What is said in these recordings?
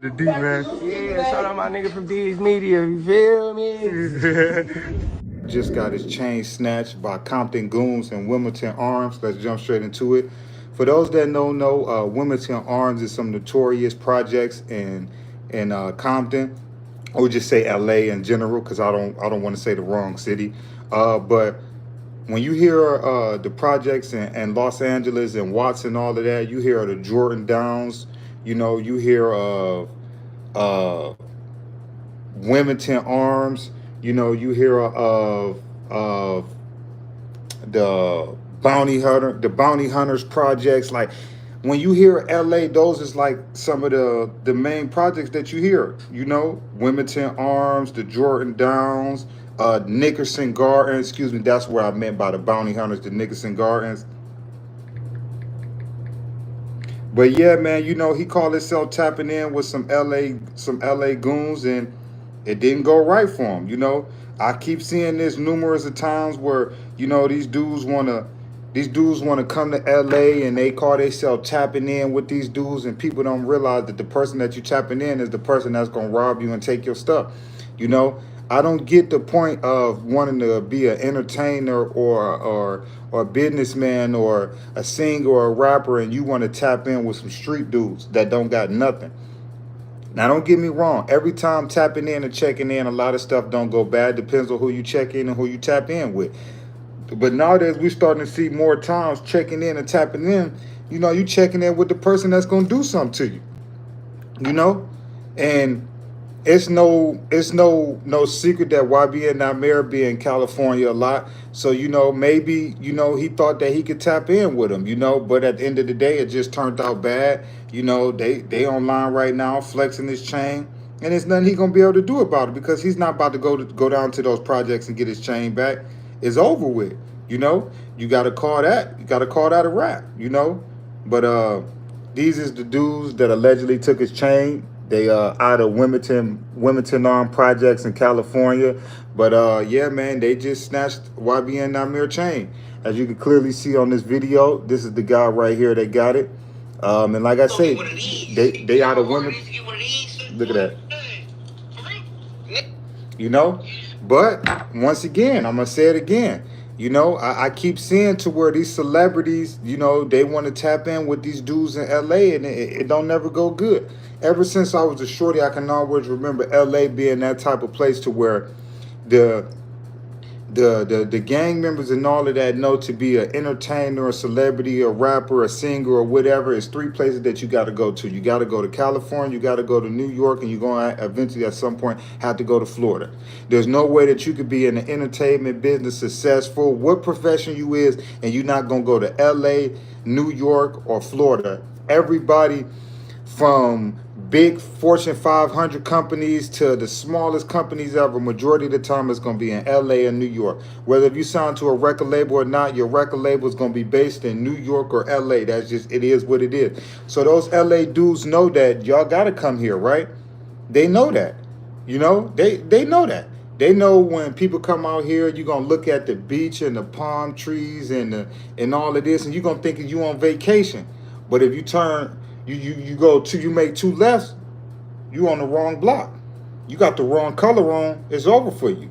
The D, man. Yeah, shout out my nigga from D's Media, you feel me? Just got his chain snatched by Compton Goons and Wilmington Arms. Let's jump straight into it. For those that don't know, Wilmington Arms is some notorious projects in Compton, or just say LA in general, because I don't want to say the wrong city. But when you hear the projects in Los Angeles and Watts and all of that, you hear of the Jordan Downs. You know, you hear of uh, Wilmington Arms. You know, you hear of the Bounty Hunters projects. Like when you hear LA, those is like some of the main projects that you hear. You know, Wilmington Arms, the Jordan Downs, Nickerson Gardens. Excuse me, that's where I meant by the Bounty Hunters, the Nickerson Gardens. But yeah, man, you know, he called himself tapping in with some LA goons, and it didn't go right for him. You know, I keep seeing this numerous of times where, you know, these dudes wanna come to LA and they call themselves tapping in with these dudes, and people don't realize that the person that you tapping in is the person that's gonna rob you and take your stuff. You know, I don't get the point of wanting to be an entertainer or a businessman or a singer or a rapper, and you want to tap in with some street dudes that don't got nothing. Now, don't get me wrong. Every time tapping in and checking in, a lot of stuff don't go bad. Depends on who you check in and who you tap in with. But nowadays, we're starting to see more times checking in and tapping in. You know, you checking in with the person that's going to do something to you. You know? And it's no secret that YBN Nahmir be in California a lot. So, you know, maybe, you know, he thought that he could tap in with him, you know, but at the end of the day, it just turned out bad. You know, they online right now flexing his chain, and there's nothing he gonna be able to do about it, because he's not about to go down to those projects and get his chain back. It's over with. You know, you gotta call that a wrap, you know. But these is the dudes that allegedly took his chain. They out of Wilmington Arm Projects in California. But yeah, man, they just snatched YBN Nahmir chain. As you can clearly see on this video, this is the guy right here that got it. And like I say, they out of Wilmington. Look at that. You know? But once again, I'm gonna say it again. You know, I keep seeing to where these celebrities, you know, they want to tap in with these dudes in LA, and it don't never go good. Ever since I was a shorty, I can always remember LA being that type of place to where the gang members and all of that know to be an entertainer, a celebrity, a rapper, a singer, or whatever. It's three places that you got to go to. You got to go to California, you got to go to New York, and you're going to eventually at some point have to go to Florida. There's no way that you could be in the entertainment business successful, what profession you is, and you're not going to go to LA, New York, or Florida. Everybody from big Fortune 500 companies to the smallest companies ever, majority of the time it's going to be in LA or New York. Whether if you sign to a record label or not, your record label is going to be based in New York or LA. That's just, it is what it is. So those LA dudes know that y'all got to come here, right? They know that. You know, they know that. They know when people come out here, you're going to look at the beach and the palm trees and all of this, and you're going to think you on vacation. But if you turn... You make two lefts, you on the wrong block. You got the wrong color on, it's over for you.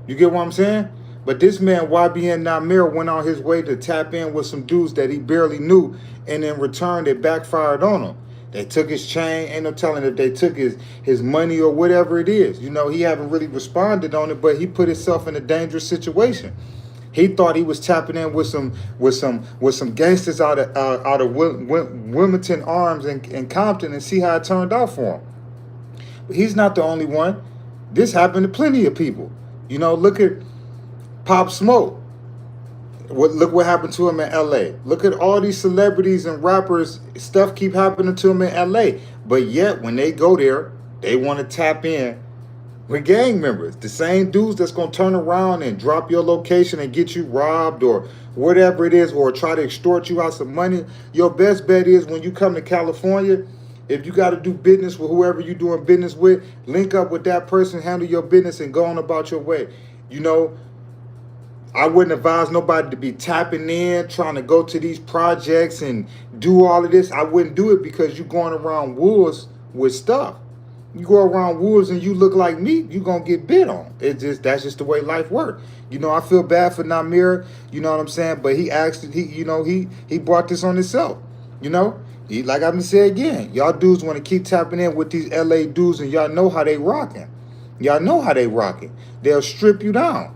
You get what I'm saying? But this man, YBN Nahmir, went on his way to tap in with some dudes that he barely knew, and in return, it backfired on him. They took his chain, ain't no telling if they took his money or whatever it is. You know, he haven't really responded on it, but he put himself in a dangerous situation. He thought he was tapping in with some gangsters out of Wilmington Arms and Compton, and see how it turned out for him. But he's not the only one. This happened to plenty of people. You know, look at Pop Smoke. Look what happened to him in LA. Look at all these celebrities and rappers. Stuff keep happening to them in LA. But yet, when they go there, they want to tap in with gang members, the same dudes that's going to turn around and drop your location and get you robbed or whatever it is, or try to extort you out some money. Your best bet is when you come to California, if you got to do business with whoever you're doing business with, link up with that person, handle your business, and go on about your way. You know, I wouldn't advise nobody to be tapping in, trying to go to these projects and do all of this. I wouldn't do it, because you're going around wolves with stuff. You go around woods and you look like meat, you gonna get bit on. That's just the way life works. You know, I feel bad for Nahmir, you know what I'm saying? But he brought this on himself. You know? Like I'm gonna say again, y'all dudes wanna keep tapping in with these LA dudes and y'all know how they rocking. Y'all know how they rocking. They'll strip you down.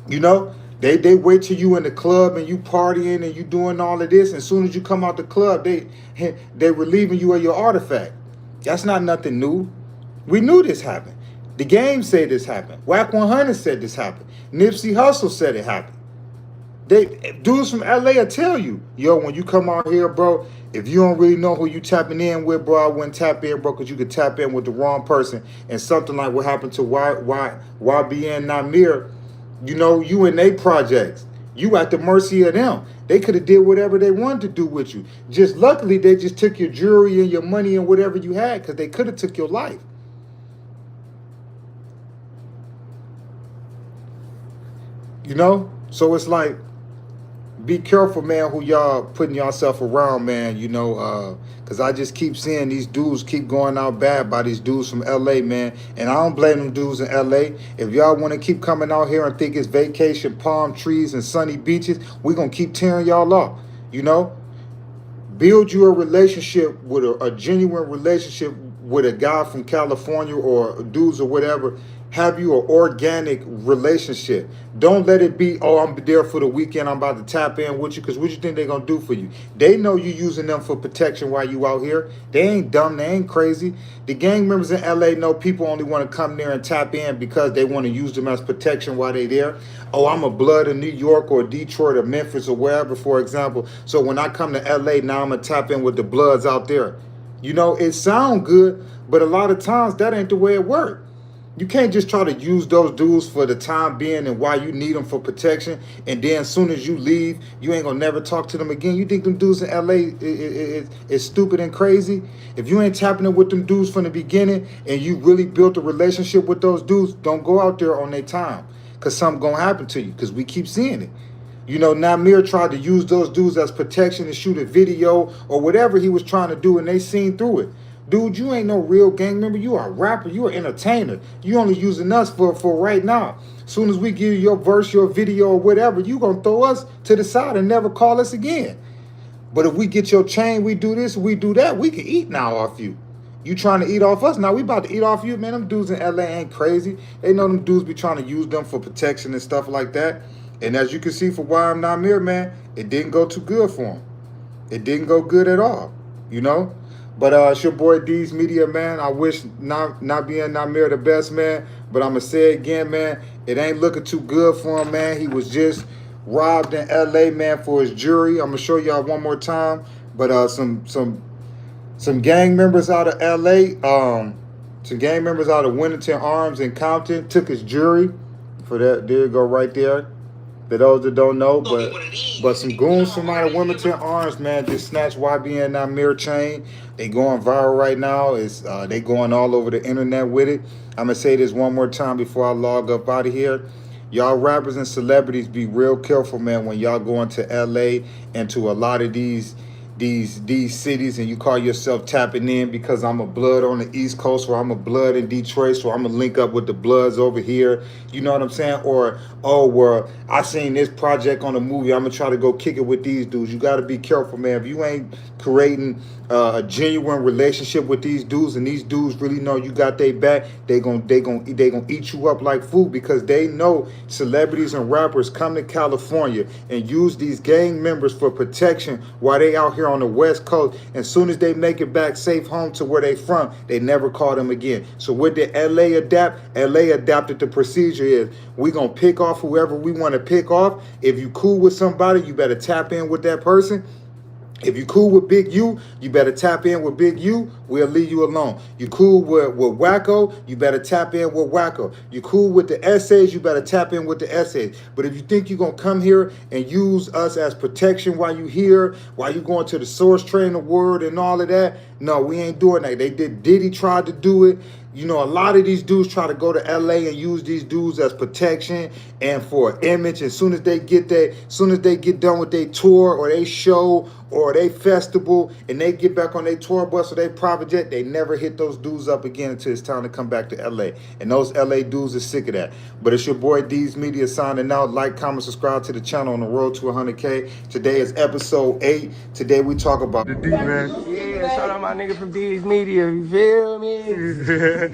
You know? They wait till you in the club and you partying and you doing all of this. And as soon as you come out the club, they relieving you of your artifact. That's not nothing new. We knew this happened. The game said this happened. Whack 100 said this happened. Nipsey Hussle said it happened. Dudes from LA will tell you, yo, when you come out here, bro, if you don't really know who you tapping in with, bro, I wouldn't tap in, bro, because you could tap in with the wrong person. And something like what happened to YBN Nahmir, you know, you in they projects. You at the mercy of them. They could have did whatever they wanted to do with you. Just luckily, they just took your jewelry and your money and whatever you had, because they could have took your life. You know? So it's like, be careful, man, who y'all putting yourself around, man, you know, because I just keep seeing these dudes keep going out bad by these dudes from L.A., man, and I don't blame them dudes in L.A. If y'all want to keep coming out here and think it's vacation, palm trees, and sunny beaches, we're going to keep tearing y'all off, you know? Build you a relationship with a genuine relationship with a guy from California or dudes or whatever. Have you an organic relationship. Don't let it be, oh, I'm there for the weekend, I'm about to tap in with you, because what you think they're going to do for you? They know you using them for protection while you out here. They ain't dumb, they ain't crazy. The gang members in LA know people only want to come there and tap in because they want to use them as protection while they there. Oh, I'm a blood in New York or Detroit or Memphis or wherever, for example. So when I come to LA, now I'm going to tap in with the bloods out there. You know, it sound good, but a lot of times that ain't the way it works. You can't just try to use those dudes for the time being and why you need them for protection, and then as soon as you leave, you ain't gonna never talk to them again. You think them dudes in LA is stupid and crazy? If you ain't tapping in with them dudes from the beginning and you really built a relationship with those dudes, don't go out there on their time, because something gonna happen to you, because we keep seeing it. You know, Nahmir tried to use those dudes as protection to shoot a video or whatever he was trying to do, and they seen through it. Dude, you ain't no real gang member. You are a rapper. You are an entertainer. You only using us for right now. As soon as we give you your verse, your video, or whatever, you going to throw us to the side and never call us again. But if we get your chain, we do this, we do that, we can eat now off you. You trying to eat off us? Now we about to eat off you? Man, them dudes in LA ain't crazy. They know them dudes be trying to use them for protection and stuff like that. And as you can see for YBN Nahmir, man, it didn't go too good for him. It didn't go good at all, you know? But it's your boy D's Media, man. I wish YBN Nahmir the best, man. But I'm going to say it again, man. It ain't looking too good for him, man. He was just robbed in L.A., man, for his jury. I'm going to show y'all one more time. But some gang members out of L.A., some gang members out of Wilmington Arms in Compton took his jury. For that, there you go right there. For those that don't know, but some goons from out of Wilmington Arms, man, just snatched YBN Nahmir chain. They going viral right now. It's they going all over the internet with it. I'm gonna say this one more time before I log up out of here. Y'all rappers and celebrities, be real careful, man, when y'all go into LA and to a lot of these cities and you call yourself tapping in because I'm a blood on the East Coast or I'm a blood in Detroit, so I'm gonna link up with the bloods over here. You know what I'm saying? Or, oh, well, I seen this project on a movie, I'm gonna try to go kick it with these dudes. You gotta be careful, man. If you ain't creating a genuine relationship with these dudes and these dudes really know you got their back, they gonna eat you up like food, because they know celebrities and rappers come to California and use these gang members for protection while they out here on the West Coast. As soon as they make it back safe home to where they from, they never call them again. So what did LA adapt? LA adapted the procedure is we gonna pick off whoever we want to pick off. If you cool with somebody, you better tap in with that person. If you cool with Big U, you better tap in with Big U. We'll leave you alone. You cool with Wacko, you better tap in with Wacko. You cool with the essays, you better tap in with the essays. But if you think you're going to come here and use us as protection while you here, while you going to the source train the word and all of that, no, we ain't doing that. They did. Diddy tried to do it. You know, a lot of these dudes try to go to LA and use these dudes as protection and for image. As soon as they get done with their tour or they show or they festival and they get back on their tour bus or their private jet, they never hit those dudes up again until it's time to come back to LA. And those LA dudes are sick of that. But it's your boy D's Media signing out. Like, comment, subscribe to the channel on the road to 100K. Today is episode 8. Today we talk about the D, man. Yeah, shout out my nigga from D's Media, you feel me?